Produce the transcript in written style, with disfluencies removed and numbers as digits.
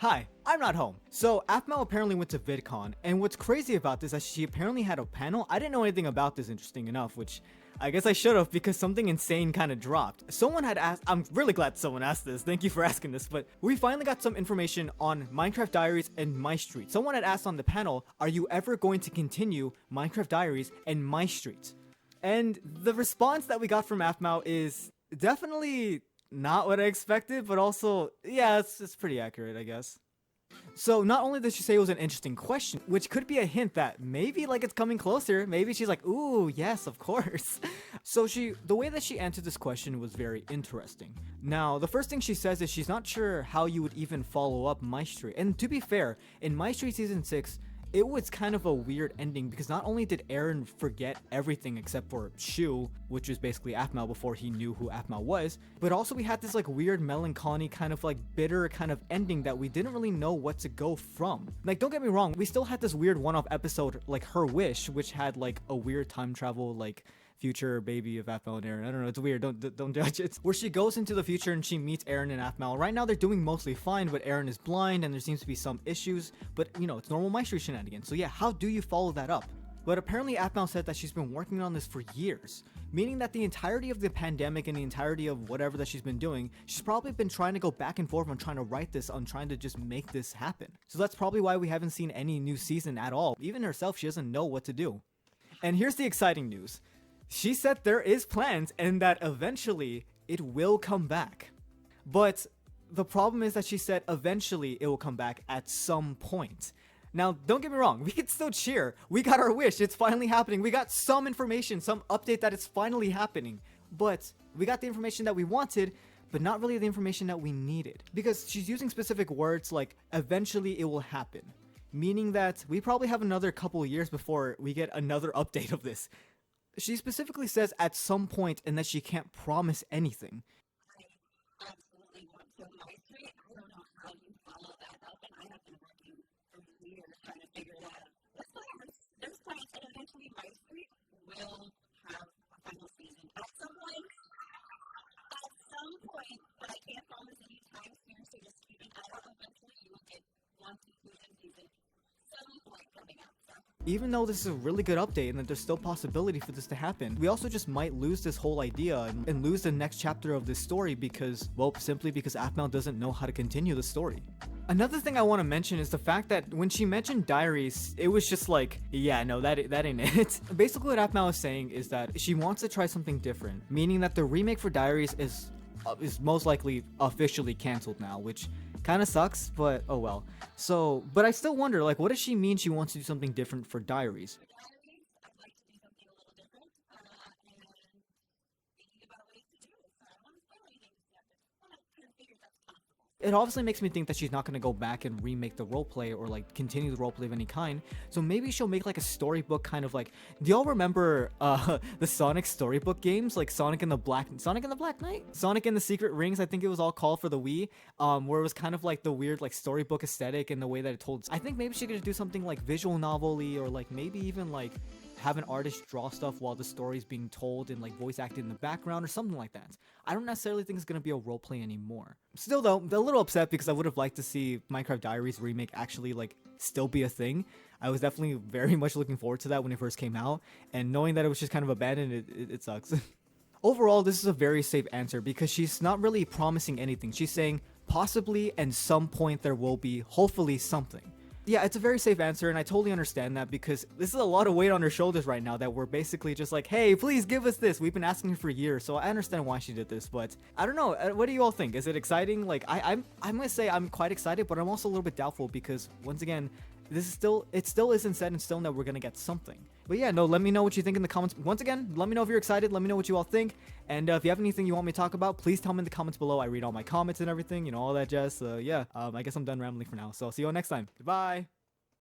Hi, I'm not home. So Aphmau apparently went to VidCon, and what's crazy about this is she apparently had a panel. I didn't know anything about this, interesting enough, which I guess I should have because something insane kind of dropped. Someone had asked, I'm really glad someone asked this, thank you for asking this, but we finally got some information on Minecraft Diaries and Mystreet. Someone had asked on the panel, are you ever going to continue Minecraft Diaries and Mystreet? And the response that we got from Aphmau is definitely not what I expected, but also, yeah, it's pretty accurate, I guess. So not only did she say it was an interesting question, which could be a hint that maybe like it's coming closer, maybe she's like, ooh, yes, of course. So the way that she answered this question was very interesting. Now, the first thing she says is she's not sure how you would even follow up Mystreet. And to be fair, in Mystreet Season 6, it was kind of a weird ending because not only did Aaron forget everything except for Shu, which was basically Aphmau before he knew who Aphmau was, but also we had this like weird melancholy kind of like bitter kind of ending that we didn't really know what to go from. Like, don't get me wrong, we still had this weird one-off episode like Her Wish, which had like a weird time travel like future baby of Aphmau and Aaron. I don't know, it's weird, don't judge it. Where she goes into the future and she meets Aaron and Aphmau. Right now they're doing mostly fine, but Aaron is blind and there seems to be some issues, but you know, it's normal Mystreet shenanigans. So yeah, how do you follow that up? But apparently Aphmau said that she's been working on this for years, meaning that the entirety of the pandemic and the entirety of whatever that she's been doing, she's probably been trying to go back and forth on trying to write this, on trying to just make this happen. So that's probably why we haven't seen any new season at all. Even herself, she doesn't know what to do. And here's the exciting news. She said there is plans and that eventually it will come back. But the problem is that she said eventually it will come back at some point. Now, don't get me wrong, we can still cheer. We got our wish, it's finally happening. We got some information, some update that it's finally happening. But we got the information that we wanted, but not really the information that we needed. Because she's using specific words like eventually it will happen. Meaning that we probably have another couple of years before we get another update of this. She specifically says at some point and that she can't promise anything. I absolutely want to Mystreet. I don't know how you follow that up, and I have been working for years trying to figure that out. There's plans, and eventually Mystreet will have a final season. At some point, but I can't promise any time soon, so just keep an eye out. Eventually you will get 1 to 2 season. Some point coming out, so. Even though this is a really good update and that there's still possibility for this to happen, we also just might lose this whole idea and lose the next chapter of this story because, well, simply because Aphmau doesn't know how to continue the story. Another thing I want to mention is the fact that when she mentioned diaries, it was just like, yeah, no, that ain't it. Basically what Aphmau is saying is that she wants to try something different, meaning that the remake for Diaries is most likely officially canceled now, which kind of sucks, but oh well. So, but I still wonder, like, what does she mean she wants to do something different for Diaries? For Diaries, I'd like to do something a little different, and thinking about ways to do it. So I don't want to spoil anything yet, but I want to kind of figure that's possible. It obviously makes me think that she's not going to go back and remake the roleplay or like continue the roleplay of any kind. So maybe she'll make like a storybook kind of like, do y'all remember the Sonic storybook games, like Sonic and the Black Knight? Sonic and the Secret Rings, I think it was all called for the Wii, where it was kind of like the weird like storybook aesthetic and the way that it told. I think maybe she could do something like visual novel-y or like maybe even like have an artist draw stuff while the story's being told and like voice acted in the background or something like that. I don't necessarily think it's going to be a roleplay anymore. Still though, I'm a little upset because I would have liked to see Minecraft Diaries remake actually like still be a thing. I was definitely very much looking forward to that when it first came out, and knowing that it was just kind of abandoned, it sucks. Overall, this is a very safe answer because she's not really promising anything. She's saying possibly and some point there will be hopefully something. Yeah, it's a very safe answer, and I totally understand that because this is a lot of weight on her shoulders right now that we're basically just like, hey, please give us this. We've been asking her for years, so I understand why she did this, but I don't know. What do you all think? Is it exciting? Like, I'm gonna say I'm quite excited, but I'm also a little bit doubtful because once again, it still isn't set in stone that we're gonna get something. But yeah, no, let me know what you think in the comments. Once again, let me know if you're excited. Let me know what you all think. And if you have anything you want me to talk about, please tell me in the comments below. I read all my comments and everything, you know, all that jazz. So yeah, I guess I'm done rambling for now. So see you all next time. Goodbye.